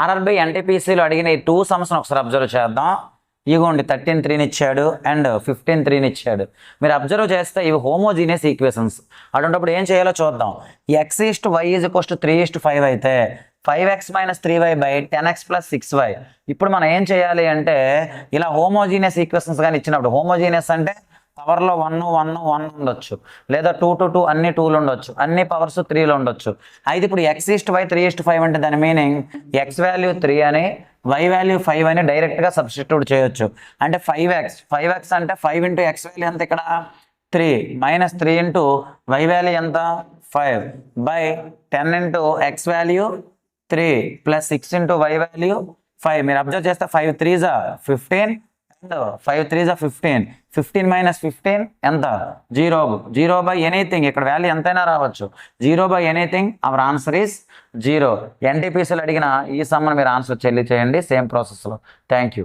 RRB ఎన్టీపీసీలో అడిగిన ఈ 2 సమ్స్ని ఒకసారి అబ్జర్వ్ చేద్దాం. ఇగోండి 13 ఇచ్చాడు అండ్ 15 ఇచ్చాడు. మీరు అబ్జర్వ్ చేస్తే ఇవి హోమోజీనియస్ ఈక్వేషన్స్. అటువంటిప్పుడు ఏం చేయాలో చూద్దాం. x/y = 3:5 అయితే 5x - 3y / 10x + 6y. ఇప్పుడు మనం ఏం చేయాలి అంటే ఇలా హోమోజీనియస్ ఈక్వేషన్స్ కానీ ఇచ్చినప్పుడు, హోమోజీనియస్ అంటే పవర్లో 1 1 1 ఉండొచ్చు, లేదా 2 2 2 అన్ని 2లు ఉండొచ్చు, అన్ని పవర్స్ 3లు ఉండొచ్చు. అయితే ఇప్పుడు x/y 3:5 అంటే దాని మీనింగ్ x వాల్యూ 3 అని, y వాల్యూ 5 అని డైరెక్ట్గా సబ్స్టిట్యూట్ చేయొచ్చు. అంటే 5x అంటే 5 × x వాల్యూ ఎంత ఇక్కడ 3 - 3 × y వాల్యూ ఎంత 5 / 10 × x వాల్యూ 3 + 6 × y వాల్యూ 5. మీరు అబ్జర్వ్ చేస్తే 5 3s 15 and 5 3s 15. 15 - 15 ఎంత 0. 0 by ఎనీథింగ్, ఇక్కడ వాల్యూ ఎంతైనా రావచ్చు. 0 by anything, our answer is 0. ఎన్టీపీసీలో అడిగిన ఈ సమ్మని మీరు ఆన్సర్ చేయండి సేమ్ ప్రాసెస్లో. Thank you.